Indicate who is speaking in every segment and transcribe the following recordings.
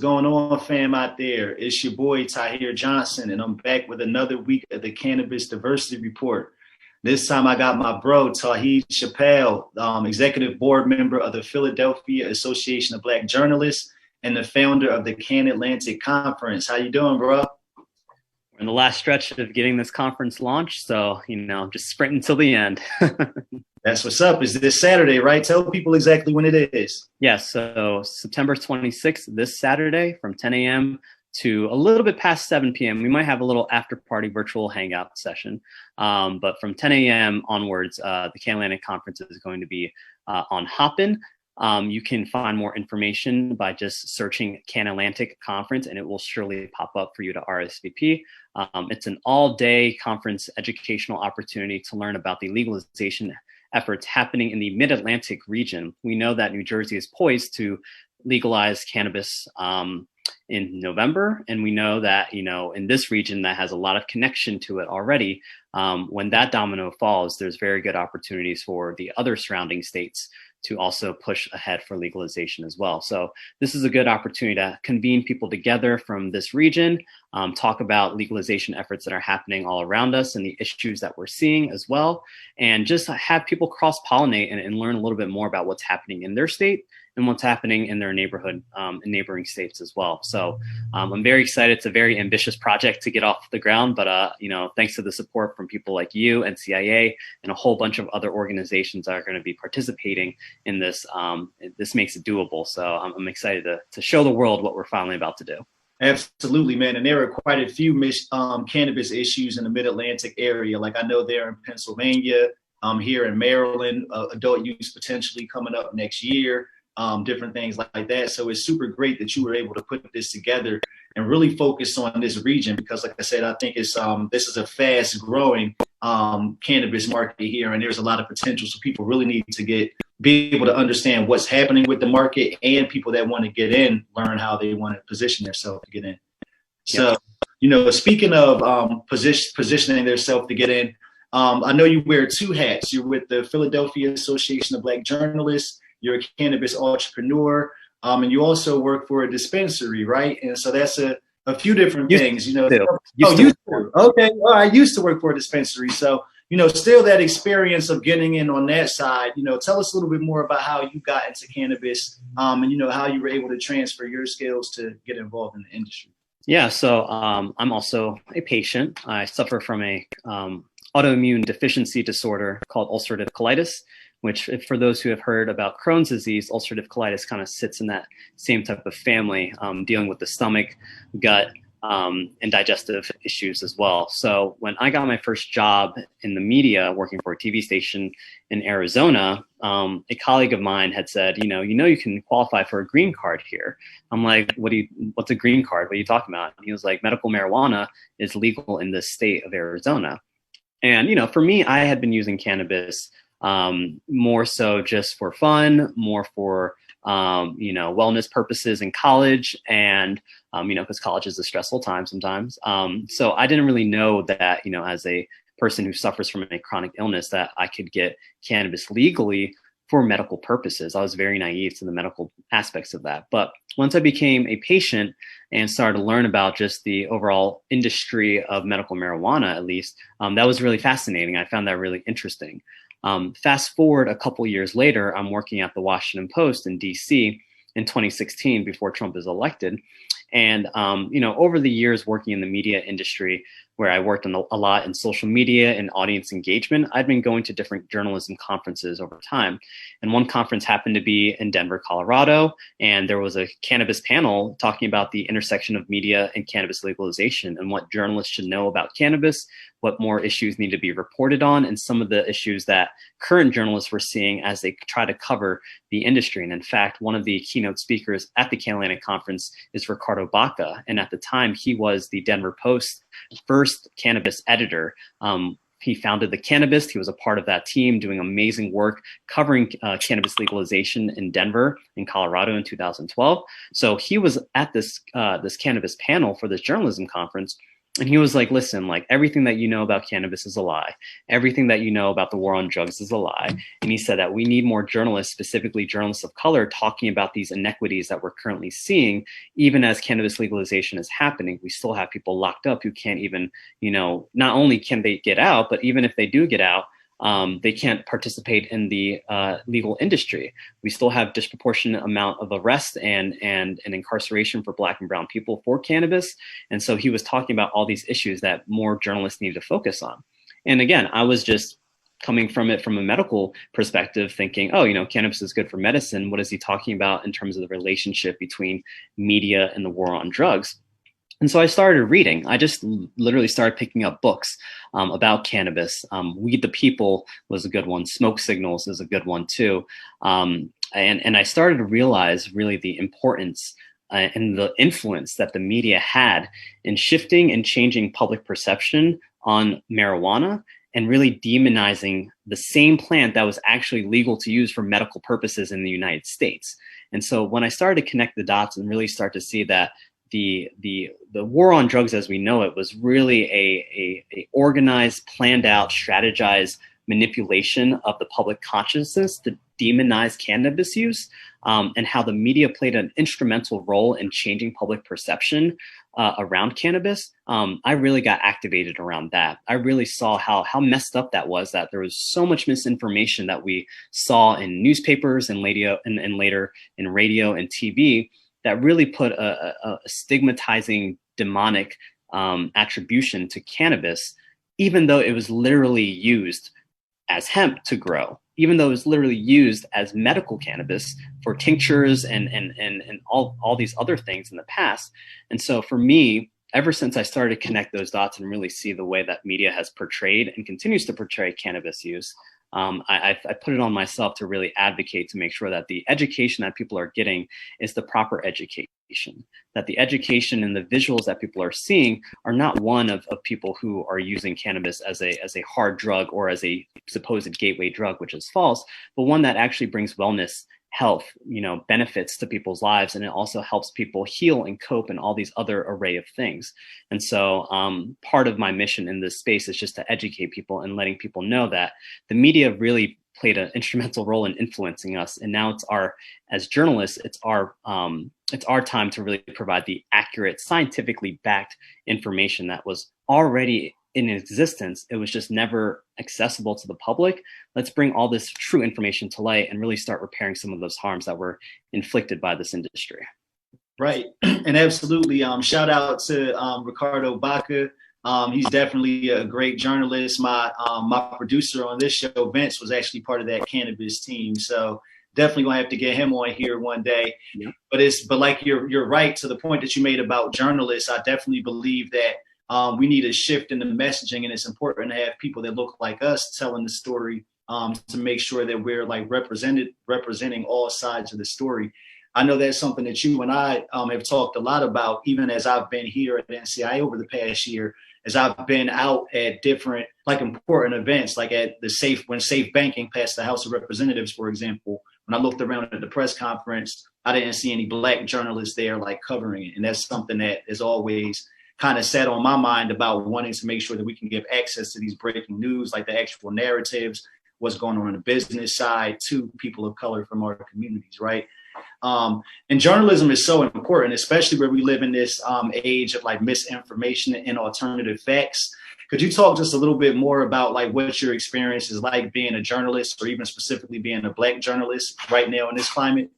Speaker 1: going on, fam, out there? It's your boy, Tahir Johnson, and I'm back with another week of the Cannabis Diversity Report. This time I got my bro, Tauhid Chappell, executive board member of the Philadelphia Association of Black Journalists and the founder of the Can Atlantic Conference. How you doing, bro?
Speaker 2: We're in the last stretch of getting this conference launched, so, just sprinting till the end.
Speaker 1: That's what's up. It's this Saturday, right? Tell people exactly when it is.
Speaker 2: Yes, so September 26th, this Saturday from 10 a.m. to a little bit past 7 p.m. We might have a little after-party virtual hangout session. But from 10 a.m. onwards, the Can Atlantic Conference is going to be on Hopin. You can find more information by just searching Can Atlantic Conference, and it will surely pop up for you to RSVP. It's an all-day conference educational opportunity to learn about the legalization efforts happening in the Mid-Atlantic region. We know that New Jersey is poised to legalize cannabis in November, and we know that in this region that has a lot of connection to it already. When that domino falls, there's very good opportunities for the other surrounding states to also push ahead for legalization as well. So this is a good opportunity to convene people together from this region, talk about legalization efforts that are happening all around us and the issues that we're seeing as well, and just have people cross-pollinate and learn a little bit more about what's happening in their state and what's happening in their neighborhood and neighboring states as well. So I'm very excited. It's a very ambitious project to get off the ground, but thanks to the support from people like you and CIA and a whole bunch of other organizations that are going to be participating in this, this makes it doable. So I'm excited to show the world what we're finally about to do.
Speaker 1: Absolutely, man. And there are quite a few cannabis issues in the Mid-Atlantic area. Like I know there in Pennsylvania, here in Maryland, adult use potentially coming up next year. Different things like that. So it's super great that you were able to put this together and really focus on this region because, like I said, I think it's this is a fast growing cannabis market here, and there's a lot of potential. So people really need to be able to understand what's happening with the market, and people that want to get in learn how they want to position themselves to get in. So, speaking of positioning themselves to get in, I know you wear two hats. You're with the Philadelphia Association of Black Journalists. You're a cannabis entrepreneur, and you also work for a dispensary, right? And so that's a few different things, Okay, all right. I used to work for a dispensary. So, still that experience of getting in on that side, tell us a little bit more about how you got into cannabis, and, how you were able to transfer your skills to get involved in the industry.
Speaker 2: Yeah, so I'm also a patient. I suffer from a autoimmune deficiency disorder called ulcerative colitis, which for those who have heard about Crohn's disease, ulcerative colitis kind of sits in that same type of family, dealing with the stomach, gut, and digestive issues as well. So when I got my first job in the media, working for a TV station in Arizona, a colleague of mine had said, you can qualify for a green card here. I'm like, what's a green card? What are you talking about? And he was like, medical marijuana is legal in the state of Arizona. And, for me, I had been using cannabis more so just for fun, more for, wellness purposes in college and, because college is a stressful time sometimes. So I didn't really know that, as a person who suffers from a chronic illness, that I could get cannabis legally for medical purposes. I was very naive to the medical aspects of that. But once I became a patient and started to learn about just the overall industry of medical marijuana, at least, that was really fascinating. I found that really interesting. Fast forward a couple years later, I'm working at the Washington Post in DC in 2016 before Trump is elected. And, over the years working in the media industry, where I worked on a lot in social media and audience engagement, I'd been going to different journalism conferences over time. And one conference happened to be in Denver, Colorado, and there was a cannabis panel talking about the intersection of media and cannabis legalization and what journalists should know about cannabis, what more issues need to be reported on, and some of the issues that current journalists were seeing as they try to cover the industry. And in fact, one of the keynote speakers at the Can Atlantic Conference is Ricardo Baca. And at the time, he was the Denver Post first cannabis editor. He founded the Cannabis. He was a part of that team doing amazing work covering cannabis legalization in Denver and Colorado in 2012. So he was at this cannabis panel for this journalism conference And he was like, listen, like everything that you know about cannabis is a lie. Everything that you know about the war on drugs is a lie. And he said that we need more journalists, specifically journalists of color, talking about these inequities that we're currently seeing. Even as cannabis legalization is happening, we still have people locked up who can't even, not only can they get out, but even if they do get out, they can't participate in the legal industry. We still have disproportionate amount of arrest and incarceration for Black and brown people for cannabis. And so he was talking about all these issues that more journalists need to focus on. And again, I was just coming from it from a medical perspective, thinking, oh, cannabis is good for medicine. What is he talking about in terms of the relationship between media and the war on drugs? And so I started reading. I just literally started picking up books about cannabis. Weed the People was a good one. Smoke Signals is a good one too. And I started to realize really the importance and the influence that the media had in shifting and changing public perception on marijuana and really demonizing the same plant that was actually legal to use for medical purposes in the United States. And so when I started to connect the dots and really start to see that the war on drugs as we know it was really a organized, planned out, strategized manipulation of the public consciousness to demonize cannabis use, and how the media played an instrumental role in changing public perception around cannabis. I really got activated around that. I really saw how messed up that was, that there was so much misinformation that we saw in newspapers and later in radio and TV that really put a stigmatizing, demonic attribution to cannabis, even though it was literally used as hemp to grow, even though it was literally used as medical cannabis for tinctures and all these other things in the past. And so for me, ever since I started to connect those dots and really see the way that media has portrayed and continues to portray cannabis use, I put it on myself to really advocate to make sure that the education that people are getting is the proper education, that the education and the visuals that people are seeing are not one of people who are using cannabis as a hard drug or as a supposed gateway drug, which is false, but one that actually brings wellness, health, benefits to people's lives. And it also helps people heal and cope and all these other array of things. And so part of my mission in this space is just to educate people and letting people know that the media really played an instrumental role in influencing us. And now as journalists, it's our time to really provide the accurate, scientifically backed information that was already in existence. It was just never accessible to the public. Let's bring all this true information to light and really start repairing some of those harms that were inflicted by this industry.
Speaker 1: Right. And absolutely. Shout out to Ricardo Baca. He's definitely a great journalist. My producer on this show, Vince, was actually part of that cannabis team. So definitely gonna have to get him on here one day. Yeah. But like you're right to the point that you made about journalists. I definitely believe that we need a shift in the messaging, and it's important to have people that look like us telling the story to make sure that we're like representing all sides of the story. I know that's something that you and I have talked a lot about, even as I've been here at NCI over the past year, as I've been out at different like important events, like at when Safe Banking passed the House of Representatives, for example. When I looked around at the press conference, I didn't see any Black journalists there like covering it, and that's something that is always kind of set on my mind about wanting to make sure that we can give access to these breaking news, like the actual narratives, what's going on the business side to people of color from our communities, right? And journalism is so important, especially where we live in this age of like misinformation and alternative facts. Could you talk just a little bit more about like what your experience is like being a journalist, or even specifically being a Black journalist right now in this climate?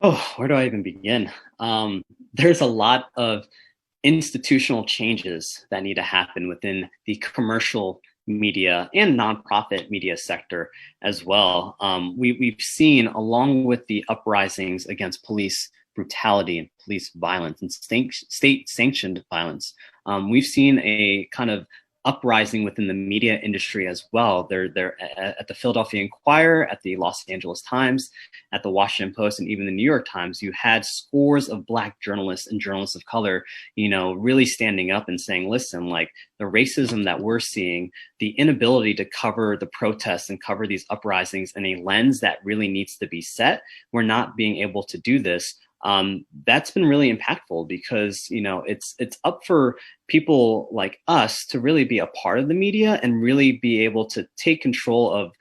Speaker 2: Oh, where do I even begin? There's a lot of institutional changes that need to happen within the commercial media and nonprofit media sector as well. We've seen, along with the uprisings against police brutality and police violence and state-sanctioned violence, we've seen a kind of uprising within the media industry as well. They're at the Philadelphia Inquirer, at the Los Angeles Times, at the Washington Post, and even the New York Times. You had scores of Black journalists and journalists of color, really standing up and saying, listen, like the racism that we're seeing, the inability to cover the protests and cover these uprisings in a lens that really needs to be set, we're not being able to do this that's been really impactful because, it's up for people like us to really be a part of the media and really be able to take control of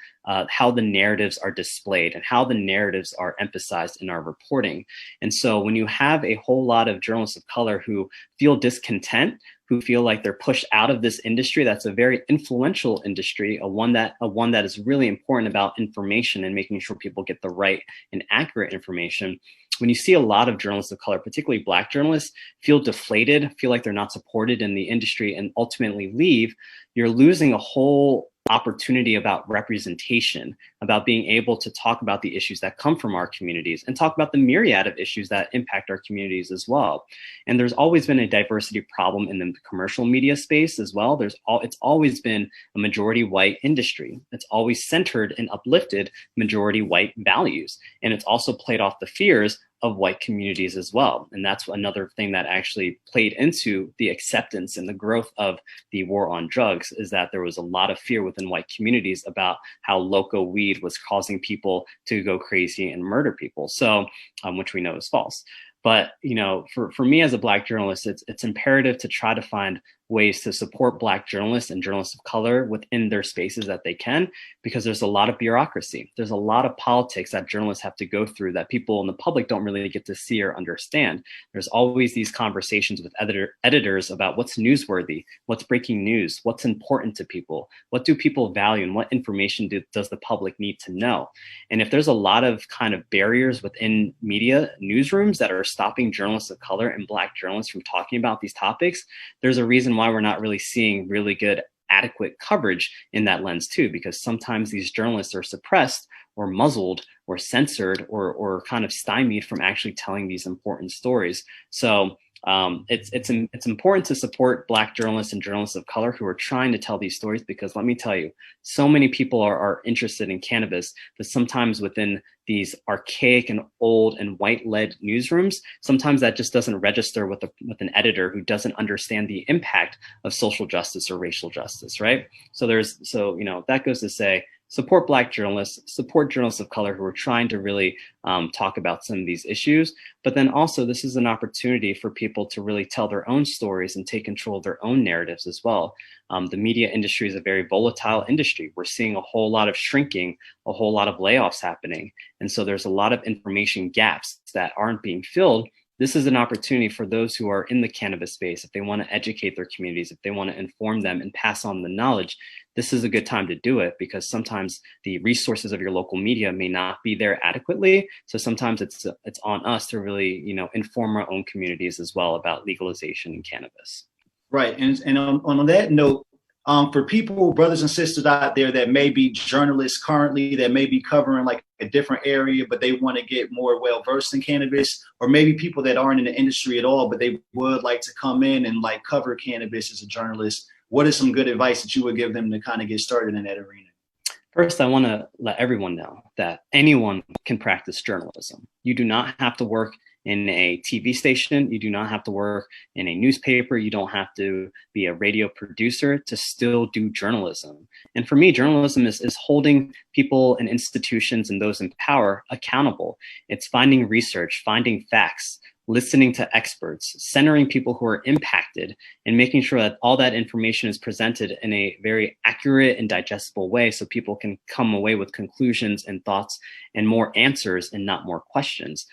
Speaker 2: how the narratives are displayed and how the narratives are emphasized in our reporting. And so when you have a whole lot of journalists of color who feel discontent, who feel like they're pushed out of this industry that's a very influential industry, a one that is really important about information and making sure people get the right and accurate information. When you see a lot of journalists of color, particularly Black journalists, feel deflated, feel like they're not supported in the industry and ultimately leave, you're losing a whole opportunity about representation, about being able to talk about the issues that come from our communities and talk about the myriad of issues that impact our communities as well. And there's always been a diversity problem in the commercial media space as well. It's always been a majority white industry. It's always centered and uplifted majority white values. And it's also played off the fears of white communities as well. And that's another thing that actually played into the acceptance and the growth of the war on drugs, is that there was a lot of fear within white communities about how loco weed was causing people to go crazy and murder people. So, which we know is false. But, for me as a Black journalist, it's imperative to try to find ways to support Black journalists and journalists of color within their spaces that they can, because there's a lot of bureaucracy. There's a lot of politics that journalists have to go through that people in the public don't really get to see or understand. There's always these conversations with editors about what's newsworthy, what's breaking news, what's important to people, what do people value, and what information does the public need to know. And if there's a lot of kind of barriers within media newsrooms that are stopping journalists of color and Black journalists from talking about these topics, there's a reason why we're not really seeing really good, adequate coverage in that lens too, because sometimes these journalists are suppressed or muzzled or censored or kind of stymied from actually telling these important stories. So it's important to support Black journalists and journalists of color who are trying to tell these stories, because let me tell you, so many people are interested in cannabis that sometimes within these archaic and old and white-led newsrooms, sometimes that just doesn't register with an editor who doesn't understand the impact of social justice or racial justice, right? So that goes to say, support Black journalists, support journalists of color who are trying to really talk about some of these issues. But then also, this is an opportunity for people to really tell their own stories and take control of their own narratives as well. The media industry is a very volatile industry. We're seeing a whole lot of shrinking, a whole lot of layoffs happening. And so there's a lot of information gaps that aren't being filled. This is an opportunity for those who are in the cannabis space, if they want to educate their communities, if they want to inform them and pass on the knowledge, this is a good time to do it, because sometimes the resources of your local media may not be there adequately. So sometimes it's on us to really, inform our own communities as well about legalization in cannabis.
Speaker 1: Right. And on that note, for people, brothers and sisters out there that may be journalists currently, that may be covering like a different area, but they want to get more well-versed in cannabis, or maybe people that aren't in the industry at all, but they would like to come in and like cover cannabis as a journalist, what is some good advice that you would give them to kind of get started in that arena?
Speaker 2: First, I want to let everyone know that anyone can practice journalism. You do not have to work in a TV station. You do not have to work in a newspaper. You don't have to be a radio producer to still do journalism. And for me, journalism is holding people and institutions and those in power accountable. It's finding research, finding facts, listening to experts, centering people who are impacted, and making sure that all that information is presented in a very accurate and digestible way so people can come away with conclusions and thoughts and more answers and not more questions.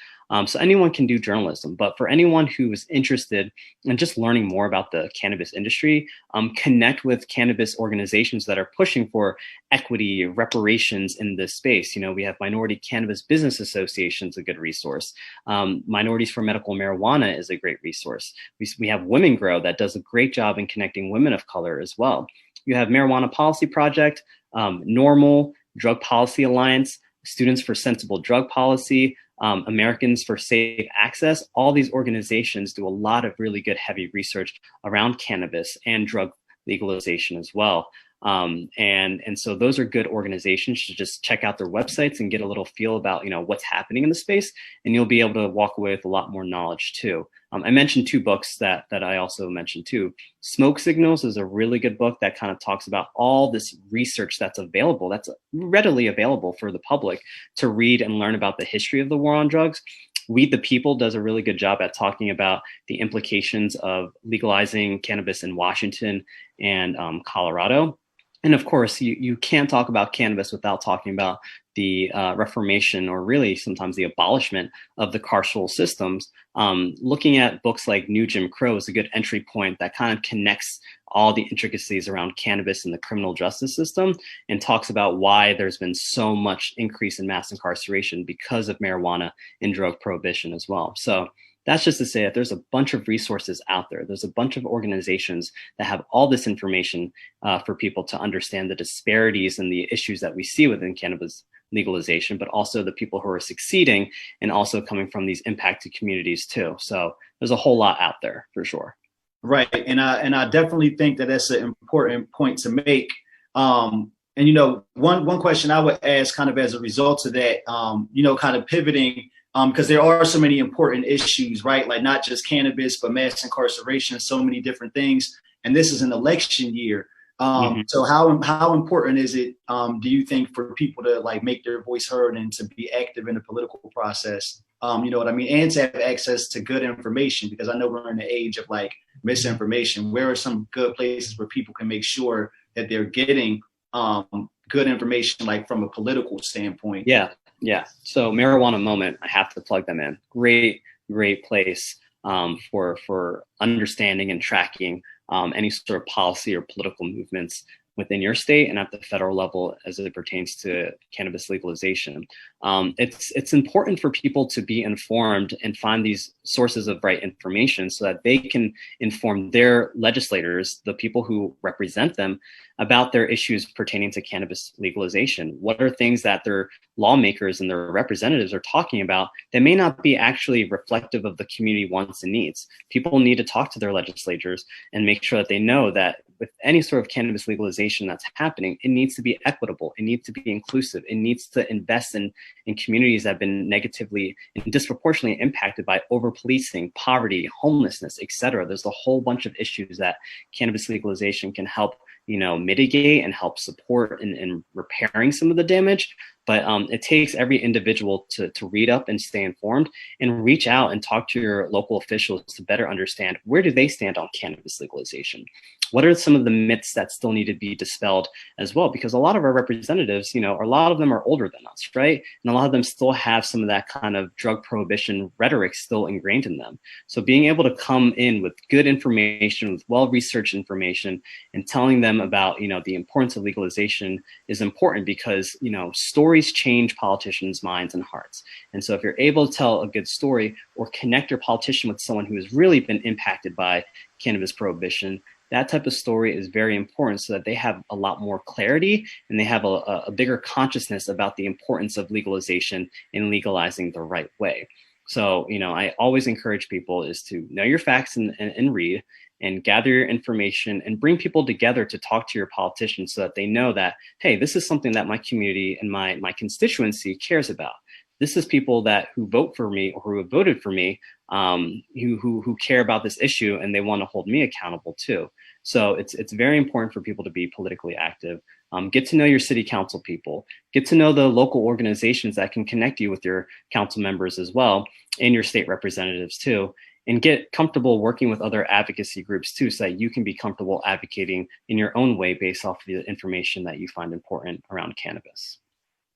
Speaker 2: So anyone can do journalism, but for anyone who is interested in just learning more about the cannabis industry, connect with cannabis organizations that are pushing for equity, reparations in this space. We have Minority Cannabis Business Association is a good resource. Minorities for Medical Marijuana is a great resource. We have Women Grow that does a great job in connecting women of color as well. You have Marijuana Policy Project, Normal, Drug Policy Alliance, Students for Sensible Drug Policy, Americans for Safe Access. All these organizations do a lot of really good heavy research around cannabis and drug legalization as well. And so those are good organizations to just check out their websites and get a little feel about, what's happening in the space, and you'll be able to walk away with a lot more knowledge too. I mentioned two books that I also mentioned too. Smoke Signals is a really good book that kind of talks about all this research that's available, that's readily available for the public to read and learn about the history of the war on drugs. We the People does a really good job at talking about the implications of legalizing cannabis in Washington and Colorado. And of course, you can't talk about cannabis without talking about the reformation, or really sometimes the abolishment of the carceral systems. Looking at books like New Jim Crow is a good entry point that kind of connects all the intricacies around cannabis in the criminal justice system, and talks about why there's been so much increase in mass incarceration because of marijuana and drug prohibition as well. So that's just to say that there's a bunch of resources out there. There's a bunch of organizations that have all this information for people to understand the disparities and the issues that we see within cannabis legalization, but also the people who are succeeding and also coming from these impacted communities too. So there's a whole lot out there for sure.
Speaker 1: Right, and I definitely think that that's an important point to make. And you know, one question I would ask, kind of as a result of that, you know, kind of pivoting, because there are so many important issues, right? Like not just cannabis, but mass incarceration, so many different things. And this is an election year. So how important is it, do you think, for people to like make their voice heard and to be active in the political process? You know what I mean? And to have access to good information, because I know we're in the age of like misinformation. Where are some good places where people can make sure that they're getting good information, like from a political standpoint?
Speaker 2: Yeah. So Marijuana Moment, I have to plug them in. Great place for understanding and tracking any sort of policy or political movements within your state and at the federal level as it pertains to cannabis legalization. It's important for people to be informed and find these sources of right information so that they can inform their legislators, the people who represent them, about their issues pertaining to cannabis legalization. What are things that their lawmakers and their representatives are talking about that may not be actually reflective of the community wants and needs? People need to talk to their legislators and make sure that they know that with any sort of cannabis legalization that's happening, it needs to be equitable. It needs to be inclusive. It needs to invest in communities that have been negatively and disproportionately impacted by over-policing, poverty, homelessness, et cetera. There's a whole bunch of issues that cannabis legalization can help, you know, mitigate and help support in repairing some of the damage. But it takes every individual to read up and stay informed and reach out and talk to your local officials to better understand where do they stand on cannabis legalization. What are some of the myths that still need to be dispelled as well? Because a lot of our representatives, you know, a lot of them are older than us, right? And a lot of them still have some of that kind of drug prohibition rhetoric still ingrained in them. So being able to come in with good information, with well-researched information, and telling them about, you know, the importance of legalization is important because, you know, stories change politicians' minds and hearts. And so if you're able to tell a good story or connect your politician with someone who has really been impacted by cannabis prohibition, that type of story is very important so that they have a lot more clarity and they have a bigger consciousness about the importance of legalization and legalizing the right way. So, you know, I always encourage people is to know your facts and read and gather your information and bring people together to talk to your politicians so that they know that, hey, this is something that my community and my constituency cares about. This is people who vote for me or who have voted for me, who care about this issue and they want to hold me accountable too. So it's very important for people to be politically active. Get to know your city council people. Get to know the local organizations that can connect you with your council members as well and your state representatives too. And get comfortable working with other advocacy groups too, so that you can be comfortable advocating in your own way based off of the information that you find important around cannabis.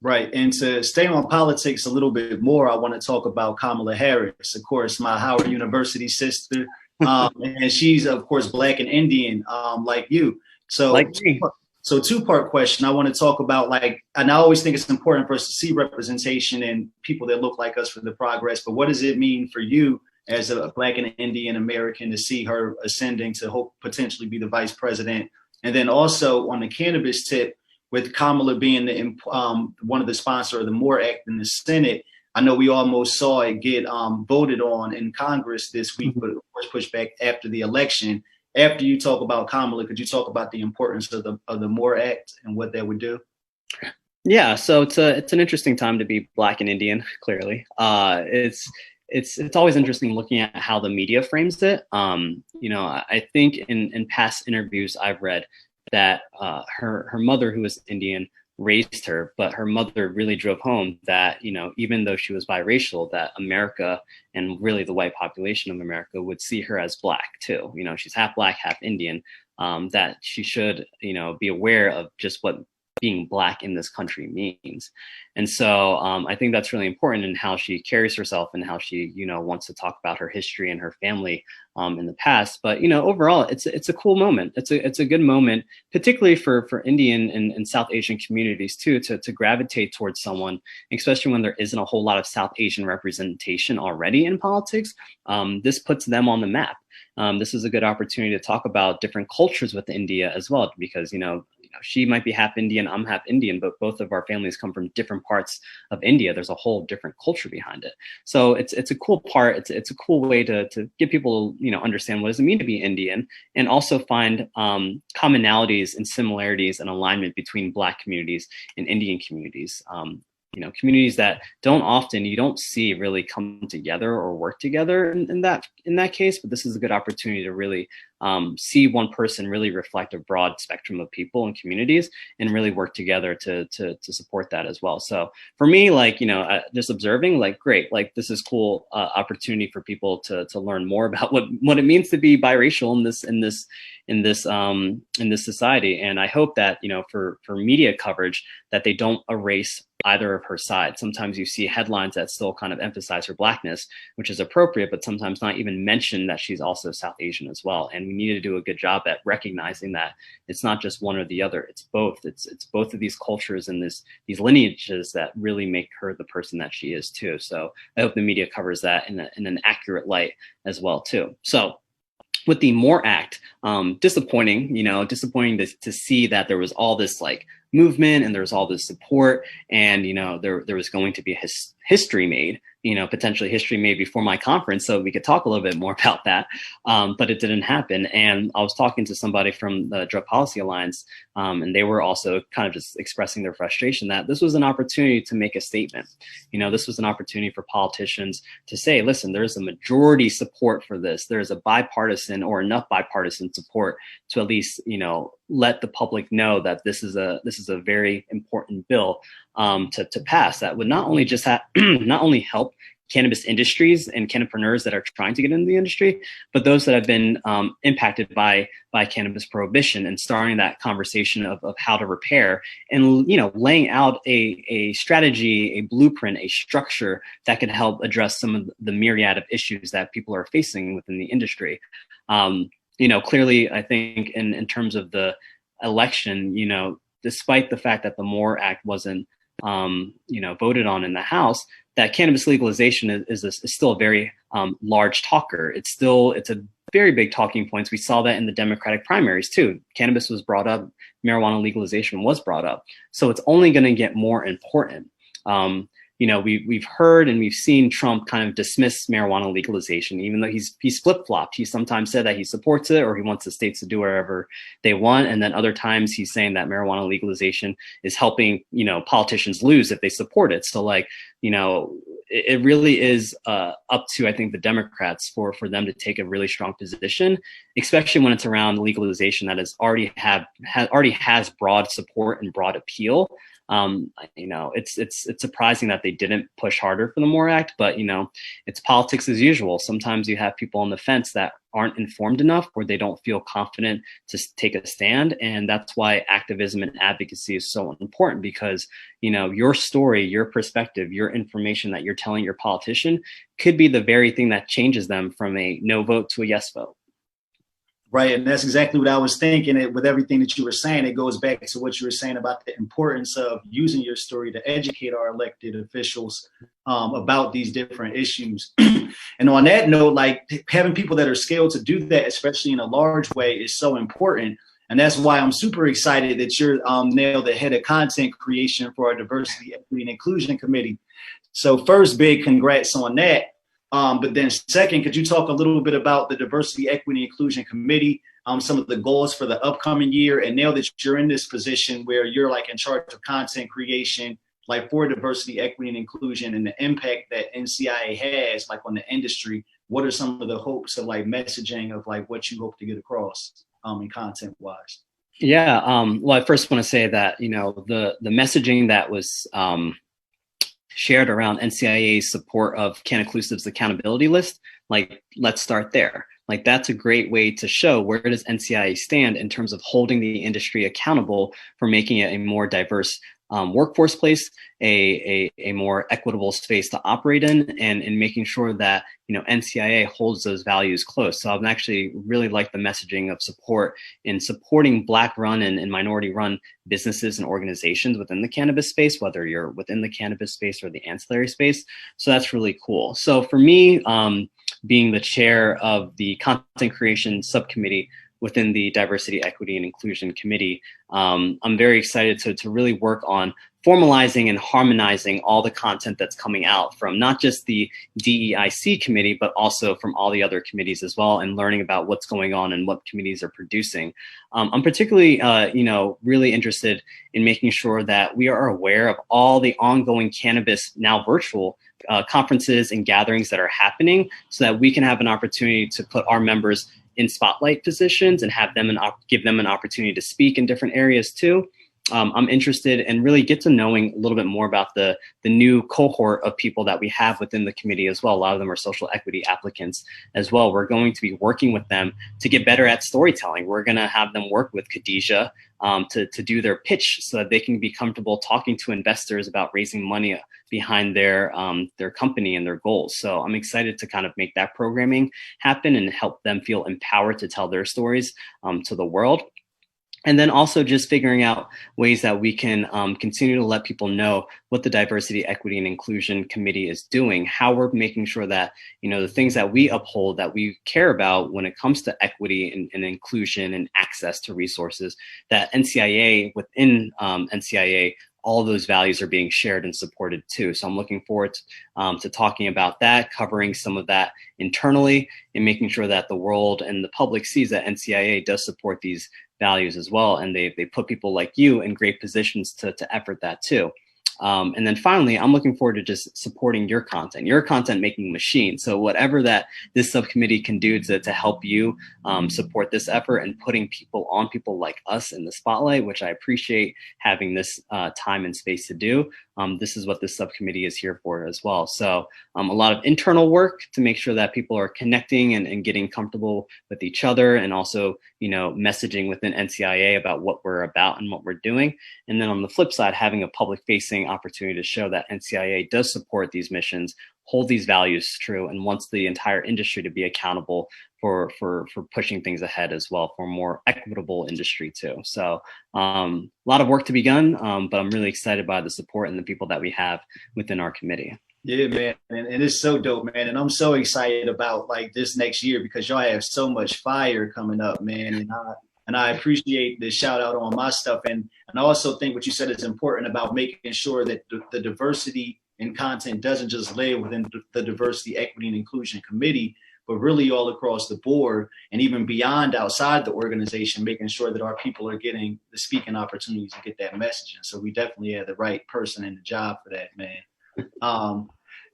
Speaker 1: Right. And to stay on politics a little bit more, I want to talk about Kamala Harris, of course, my Howard University sister. And she's, of course, Black and Indian, like you. So, like me. So two-part question. I want to talk about, like, and I always think it's important for us to see representation and people that look like us for the progress. But what does it mean for you as a Black and Indian American to see her ascending to hope potentially be the vice president? And then also on the cannabis tip, with Kamala being one of the sponsors of the MORE Act in the Senate, I know we almost saw it get voted on in Congress this week, but of course pushed back after the election. After you talk about Kamala, could you talk about the importance of the MORE Act and what that would do?
Speaker 2: Yeah, so it's an interesting time to be Black and Indian. Clearly, it's always interesting looking at how the media frames it. You know, I think in past interviews I've read that her mother, who was Indian, raised her, but her mother really drove home that, you know, even though she was biracial, that America and really the white population of America would see her as Black too. You know, she's half Black, half Indian, that she should, you know, be aware of just what being Black in this country means. And so I think that's really important in how she carries herself and how she, you know, wants to talk about her history and her family in the past. But, you know, overall, it's a cool moment. It's a good moment, particularly for Indian and South Asian communities too, to gravitate towards someone, especially when there isn't a whole lot of South Asian representation already in politics. This puts them on the map. This is a good opportunity to talk about different cultures with India as well, because, you know, she might be half Indian, I'm half Indian, but both of our families come from different parts of India. There's a whole different culture behind it. So it's a cool part. It's a cool way to get people, you know, understand what does it mean to be Indian, and also find commonalities and similarities and alignment between Black communities and Indian communities. You know, communities that you don't see really come together or work together in that case. But this is a good opportunity to really see one person really reflect a broad spectrum of people and communities, and really work together to support that as well. So for me, like, you know, just observing, like, great, like this is cool opportunity for people to learn more about what it means to be biracial in this society. And I hope that, you know, for media coverage, that they don't erase either of her sides. Sometimes you see headlines that still kind of emphasize her Blackness, which is appropriate, but sometimes not even mention that she's also South Asian as well. And we need to do a good job at recognizing that it's not just one or the other, it's both. It's both of these cultures and these lineages that really make her the person that she is too. So I hope the media covers that in an accurate light as well too. So with the MORE Act, disappointing to see that there was all this like movement and there was all this support, and, you know, there was going to be history made, you know, potentially history made before my conference, so we could talk a little bit more about that. But it didn't happen. And I was talking to somebody from the Drug Policy Alliance, and they were also kind of just expressing their frustration that this was an opportunity to make a statement. You know, this was an opportunity for politicians to say, listen, there's a majority support for this. There's a bipartisan or enough bipartisan support to at least, you know, let the public know that this is a very important bill to pass that would not only just not only help cannabis industries and cannabipreneurs that are trying to get into the industry, but those that have been impacted by cannabis prohibition, and starting that conversation of how to repair, and, you know, laying out a strategy, a blueprint, a structure that could help address some of the myriad of issues that people are facing within the industry. You know, clearly, I think in terms of the election, you know, despite the fact that the MORE Act wasn't, you know, voted on in the House, that cannabis legalization is still a very large talker. It's a very big talking points. We saw that in the Democratic primaries too. Cannabis was brought up, marijuana legalization was brought up. So it's only going to get more important. You know, we've heard and we've seen Trump kind of dismiss marijuana legalization, even though he's flip-flopped. He sometimes said that he supports it or he wants the states to do whatever they want. And then other times he's saying that marijuana legalization is helping, you know, politicians lose if they support it. So, like, you know, it really is up to, I think, the Democrats for them to take a really strong position, especially when it's around legalization that already has broad support and broad appeal. You know, it's surprising that they didn't push harder for the MORE Act, but, you know, it's politics as usual. Sometimes you have people on the fence that aren't informed enough, or they don't feel confident to take a stand. And that's why activism and advocacy is so important, because, you know, your story, your perspective, your information that you're telling your politician could be the very thing that changes them from a no vote to a yes vote.
Speaker 1: Right. And that's exactly what I was thinking. With everything that you were saying, it goes back to what you were saying about the importance of using your story to educate our elected officials about these different issues. And on that note, like, having people that are skilled to do that, especially in a large way, is so important. And that's why I'm super excited that you're now the head of content creation for our Diversity, Equity, and Inclusion Committee. So first, big congrats on that. But then second, could you talk a little bit about the Diversity, Equity, and Inclusion Committee, some of the goals for the upcoming year, and now that you're in this position where you're like in charge of content creation, like for diversity, equity, and inclusion, and the impact that NCIA has like on the industry, what are some of the hopes of like messaging of like what you hope to get across in content wise?
Speaker 2: Yeah. Well, I first want to say that, the messaging that was shared around NCIA's support of CanInclusive's accountability list, like, let's start there. Like, that's a great way to show where does NCIA stand in terms of holding the industry accountable for making it a more diverse workforce place, a more equitable space to operate in, and making sure that NCIA holds those values close. So I'm actually really like the messaging of support in supporting Black-run and minority-run businesses and organizations within the cannabis space, whether you're within the cannabis space or the ancillary space. So that's really cool. So for me, being the chair of the content creation subcommittee within the Diversity, Equity, and Inclusion Committee, I'm very excited to really work on formalizing and harmonizing all the content that's coming out from not just the DEIC committee, but also from all the other committees as well, and learning about what's going on and what committees are producing. I'm particularly, really interested in making sure that we are aware of all the ongoing cannabis, now virtual, conferences and gatherings that are happening, so that we can have an opportunity to put our members in spotlight positions and have them give them an opportunity to speak in different areas too. I'm interested in really get to knowing a little bit more about the new cohort of people that we have within the committee as well. A lot of them are social equity applicants as well. We're going to be working with them to get better at storytelling. We're going to have them work with Khadijah to do their pitch so that they can be comfortable talking to investors about raising money behind their company and their goals. So I'm excited to kind of make that programming happen and help them feel empowered to tell their stories to the world. And then also just figuring out ways that we can continue to let people know what the Diversity, Equity, and Inclusion Committee is doing, how we're making sure that, the things that we uphold, that we care about when it comes to equity and inclusion and access to resources, that NCIA, within NCIA, all of those values are being shared and supported too. So I'm looking forward to talking about that, covering some of that internally, and making sure that the world and the public sees that NCIA does support these values as well. And they put people like you in great positions to effort that too. And then finally, I'm looking forward to just supporting your content making machine. So whatever that this subcommittee can do to help you support this effort and putting people like us in the spotlight, which I appreciate having this time and space to do. This is what this subcommittee is here for as well. So a lot of internal work to make sure that people are connecting and getting comfortable with each other, and also, messaging within NCIA about what we're about and what we're doing. And then on the flip side, having a public facing opportunity to show that NCIA does support these missions, hold these values true, and wants the entire industry to be accountable for pushing things ahead as well, for a more equitable industry too. So a lot of work to be done, but I'm really excited by the support and the people that we have within our committee.
Speaker 1: Yeah, man. And it's so dope, man. And I'm so excited about like this next year, because y'all have so much fire coming up, man. And I appreciate the shout out on my stuff. And I also think what you said is important about making sure that the diversity in content doesn't just live within the Diversity, Equity, and Inclusion Committee, but really all across the board and even beyond, outside the organization, making sure that our people are getting the speaking opportunities to get that message. And so we definitely have the right person in the job for that, man.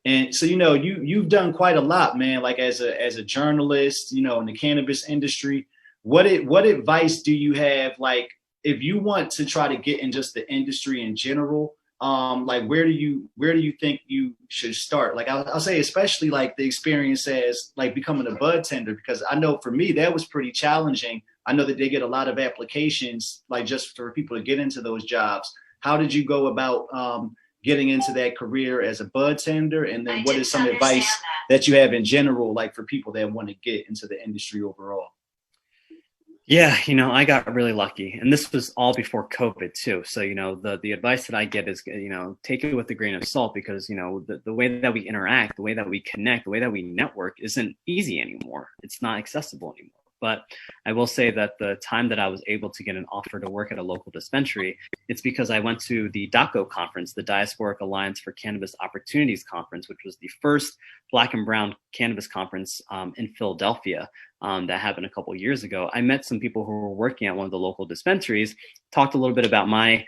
Speaker 1: And so, you've done quite a lot, man, like as a journalist, in the cannabis industry. What advice do you have, like, if you want to try to get in just the industry in general? Like, where do you think you should start? Like, I'll say, especially like the experience as like becoming a bud tender, because I know for me that was pretty challenging. I know that they get a lot of applications, like just for people to get into those jobs. How did you go about getting into that career as a bud tender? And then what is some advice that you have in general, like for people that want to get into the industry overall?
Speaker 2: Yeah, I got really lucky, and this was all before COVID too. So, the advice that I get is, take it with a grain of salt, because, the way that we interact, the way that we connect, the way that we network isn't easy anymore. It's not accessible anymore. But I will say that the time that I was able to get an offer to work at a local dispensary, it's because I went to the DACO conference, the Diasporic Alliance for Cannabis Opportunities conference, which was the first Black and Brown cannabis conference in Philadelphia. that happened a couple of years ago, I met some people who were working at one of the local dispensaries, talked a little bit about my,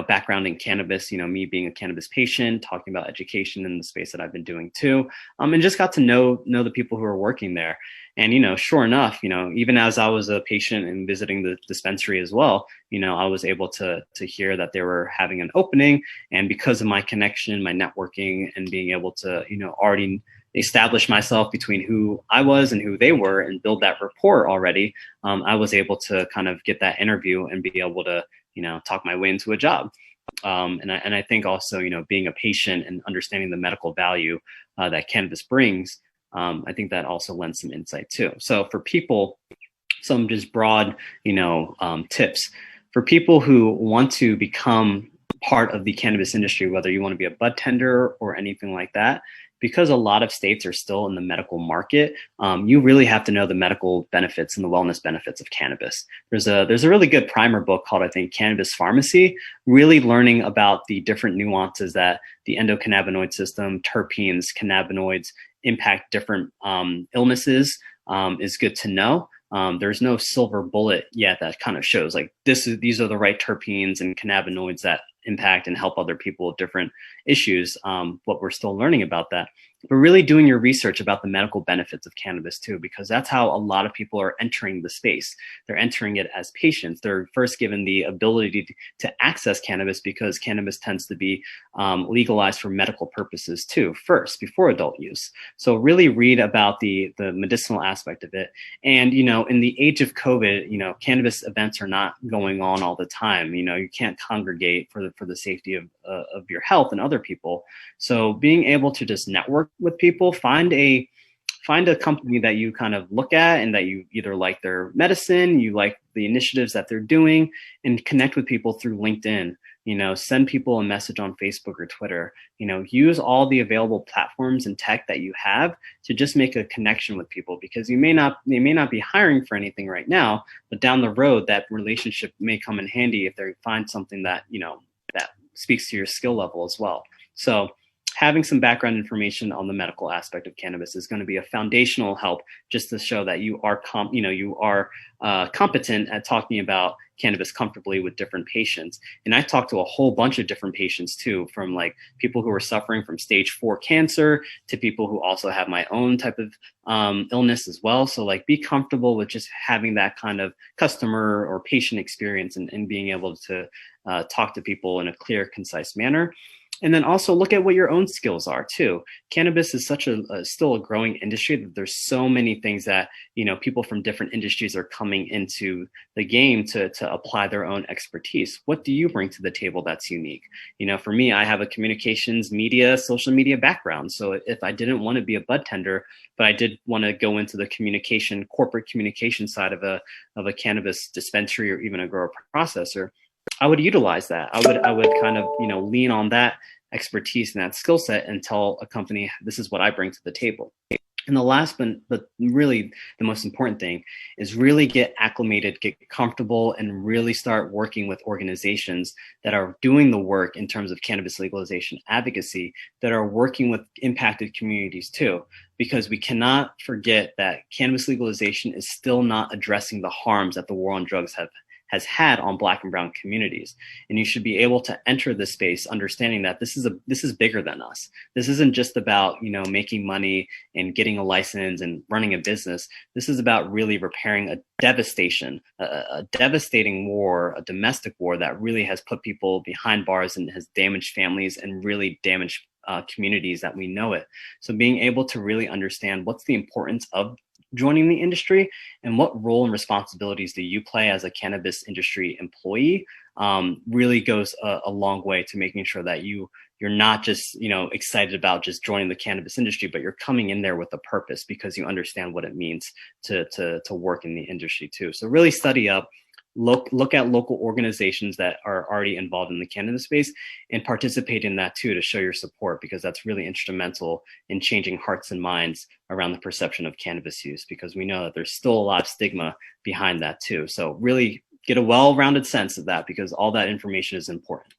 Speaker 2: background in cannabis, me being a cannabis patient, talking about education in the space that I've been doing too, and just got to know the people who were working there. And, sure enough, even as I was a patient and visiting the dispensary as well, I was able to hear that they were having an opening. And because of my connection, my networking, and being able to, already establish myself between who I was and who they were and build that rapport already, I was able to kind of get that interview and be able to, talk my way into a job. And I think also, being a patient and understanding the medical value that cannabis brings, I think that also lends some insight too. So for people, some just broad, tips for people who want to become part of the cannabis industry, whether you want to be a bud tender or anything like that, because a lot of states are still in the medical market, you really have to know the medical benefits and the wellness benefits of cannabis. There's a really good primer book called, I think, Cannabis Pharmacy, really learning about the different nuances that the endocannabinoid system, terpenes, cannabinoids impact different illnesses is good to know. There's no silver bullet yet that kind of shows like these are the right terpenes and cannabinoids that impact and help other people with different issues. But we're still learning about that. But really doing your research about the medical benefits of cannabis too, because that's how a lot of people are entering the space. They're entering it as patients. They're first given the ability to access cannabis because cannabis tends to be legalized for medical purposes too, first, before adult use. So really read about the medicinal aspect of it. And, in the age of COVID, cannabis events are not going on all the time. You can't congregate for the safety of your health and other people. So being able to just network with people, find a company that you kind of look at and that you either like their medicine, you like the initiatives that they're doing, and connect with people through LinkedIn. Send people a message on Facebook or Twitter. Use all the available platforms and tech that you have to just make a connection with people, because they may not be hiring for anything right now, but down the road that relationship may come in handy if they find something that that speaks to your skill level as well. So having some background information on the medical aspect of cannabis is going to be a foundational help, just to show that you are competent at talking about cannabis comfortably with different patients. And I talked to a whole bunch of different patients too, from like people who are suffering from stage 4 cancer to people who also have my own type of illness as well. So like be comfortable with just having that kind of customer or patient experience and being able to talk to people in a clear, concise manner. And then also look at what your own skills are too. Cannabis is such still a growing industry that there's so many things that, people from different industries are coming into the game to apply their own expertise. What do you bring to the table that's unique? For me, I have a communications, media, social media background. So if I didn't want to be a bud tender, but I did want to go into the corporate communication side of a cannabis dispensary or even a grower processor, I would utilize that. I would kind of, lean on that expertise and that skill set and tell a company, this is what I bring to the table. And the last, but really the most important thing is really get acclimated, get comfortable, and really start working with organizations that are doing the work in terms of cannabis legalization advocacy, that are working with impacted communities too. Because we cannot forget that cannabis legalization is still not addressing the harms that the war on drugs has had on Black and brown communities. And you should be able to enter this space understanding that this is bigger than us. This isn't just about, making money and getting a license and running a business. This is about really repairing a devastating war, a domestic war that really has put people behind bars and has damaged families and really damaged communities that we know it. So being able to really understand what's the importance of joining the industry and what role and responsibilities do you play as a cannabis industry employee really goes a long way to making sure that you're not just excited about just joining the cannabis industry, but you're coming in there with a purpose because you understand what it means to work in the industry too. So really study up, look at local organizations that are already involved in the cannabis space and participate in that too, to show your support, because that's really instrumental in changing hearts and minds around the perception of cannabis use, because we know that there's still a lot of stigma behind that too. So really get a well-rounded sense of that, because all that information is important.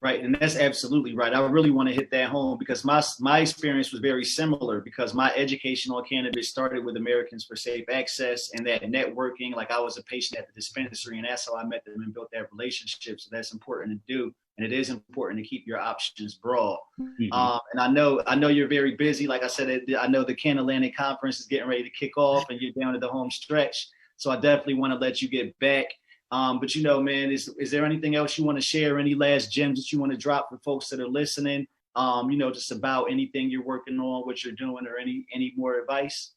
Speaker 1: Right, and that's absolutely right. I really want to hit that home because my experience was very similar because my education on cannabis started with Americans for Safe Access and that networking. Like I was a patient at the dispensary, and that's how I met them and built that relationship. So that's important to do, and it is important to keep your options broad.
Speaker 2: Mm-hmm.
Speaker 1: And I know you're very busy. Like I said, I know the Can Atlantic Conference is getting ready to kick off, and you're down to the home stretch. So I definitely want to let you get back. But man, is there anything else you want to share? Any last gems that you want to drop for folks that are listening? Just about anything you're working on, what you're doing, or any more advice?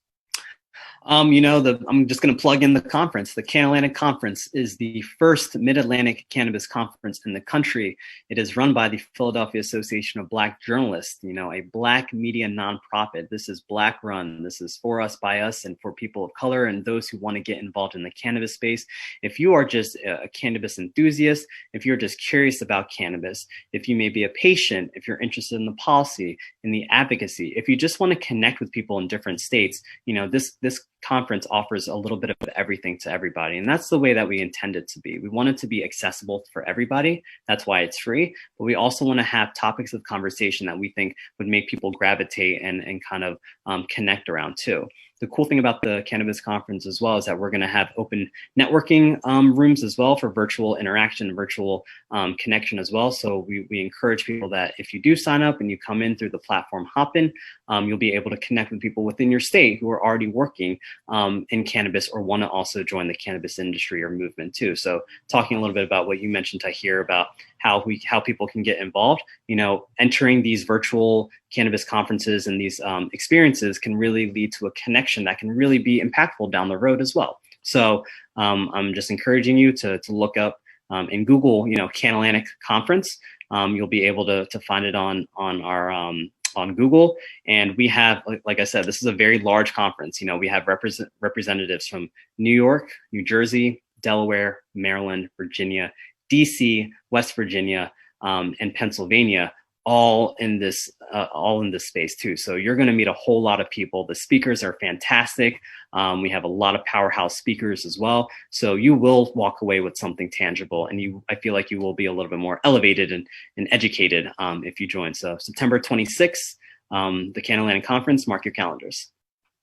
Speaker 2: I'm just going to plug in the conference. The Can Atlantic Conference is the first Mid-Atlantic cannabis conference in the country. It is run by the Philadelphia Association of Black Journalists, a Black media nonprofit. This is Black run. This is for us, by us, and for people of color and those who want to get involved in the cannabis space. If you are just a cannabis enthusiast, if you're just curious about cannabis, if you may be a patient, if you're interested in the policy, in the advocacy, if you just want to connect with people in different states, this conference offers a little bit of everything to everybody. And that's the way that we intend it to be. We want it to be accessible for everybody. That's why it's free. But we also want to have topics of conversation that we think would make people gravitate and kind of connect around too. The cool thing about the cannabis conference as well is that we're going to have open networking rooms as well for virtual interaction, virtual connection as well. So we encourage people that if you do sign up and you come in through the platform Hopin, you'll be able to connect with people within your state who are already working in cannabis or want to also join the cannabis industry or movement too. So talking a little bit about what you mentioned, Tahir, about how people can get involved, entering these virtual cannabis conferences and these experiences can really lead to a connection that can really be impactful down the road as well. So I'm just encouraging you to look up in Google, Can Atlantic Conference. You'll be able to find it on our on Google. And we have, like I said, this is a very large conference. We have representatives from New York, New Jersey, Delaware, Maryland, Virginia, DC, West Virginia, and Pennsylvania, all in this space too. So you're going to meet a whole lot of people. The speakers are fantastic. We have a lot of powerhouse speakers as well. So you will walk away with something tangible, and I feel like you will be a little bit more elevated and educated if you join. So September 26th, the Can Atlantic Conference, mark your calendars.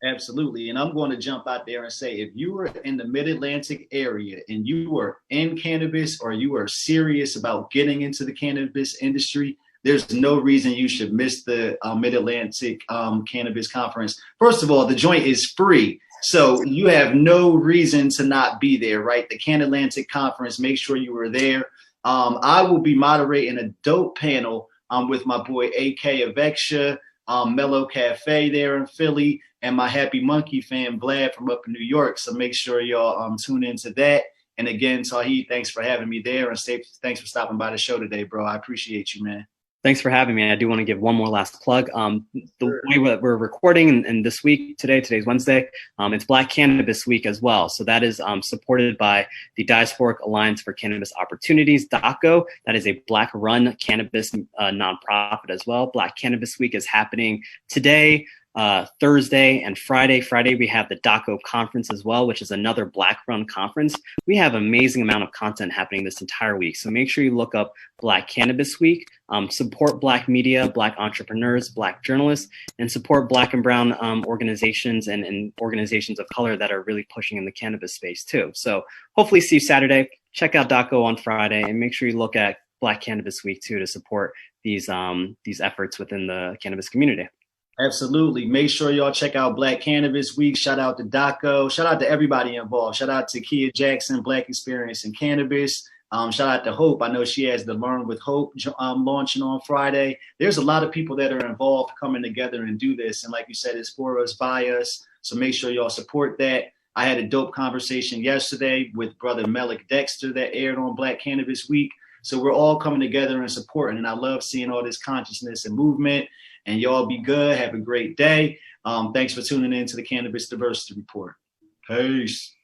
Speaker 1: Absolutely. And I'm going to jump out there and say, if you were in the Mid-Atlantic area and you were in cannabis or you are serious about getting into the cannabis industry, there's no reason you should miss the Mid-Atlantic Cannabis Conference. First of all, the joint is free. So you have no reason to not be there, right? The Can Atlantic Conference, make sure you were there. I will be moderating a dope panel with my boy AK Avexia, Mellow Cafe there in Philly, and my Happy Monkey fan Vlad from up in New York. So make sure y'all tune into that. And again, Tauhid, thanks for having me there, and thanks for stopping by the show today, bro. I appreciate you, man.
Speaker 2: Thanks for having me. I do want to give one more last plug. The way that we're recording and this week, today's Wednesday, it's Black Cannabis Week as well. So that is supported by the Diasporic Alliance for Cannabis Opportunities, DACO. That is a Black-run cannabis nonprofit as well. Black Cannabis Week is happening today, Thursday and Friday. Friday, we have the DACO conference as well, which is another Black-run conference. We have an amazing amount of content happening this entire week. So make sure you look up Black Cannabis Week, support Black media, Black entrepreneurs, Black journalists, and support Black and brown organizations and organizations of color that are really pushing in the cannabis space too. So hopefully see you Saturday. Check out DACO on Friday, and make sure you look at Black Cannabis Week too to support these efforts within the cannabis community.
Speaker 1: Absolutely. Make sure y'all check out Black Cannabis Week. Shout out to DACO. Shout out to everybody involved. Shout out to Kia Jackson, Black Experience in Cannabis. Shout out to Hope. I know she has the Learn with Hope launching on Friday. There's a lot of people that are involved coming together and do this. And like you said, it's for us, by us. So make sure y'all support that. I had a dope conversation yesterday with brother Melik Dexter that aired on Black Cannabis Week. So we're all coming together and supporting. And I love seeing all this consciousness and movement. And y'all be good. Have a great day. Thanks for tuning in to the Cannabis Diversity Report. Peace.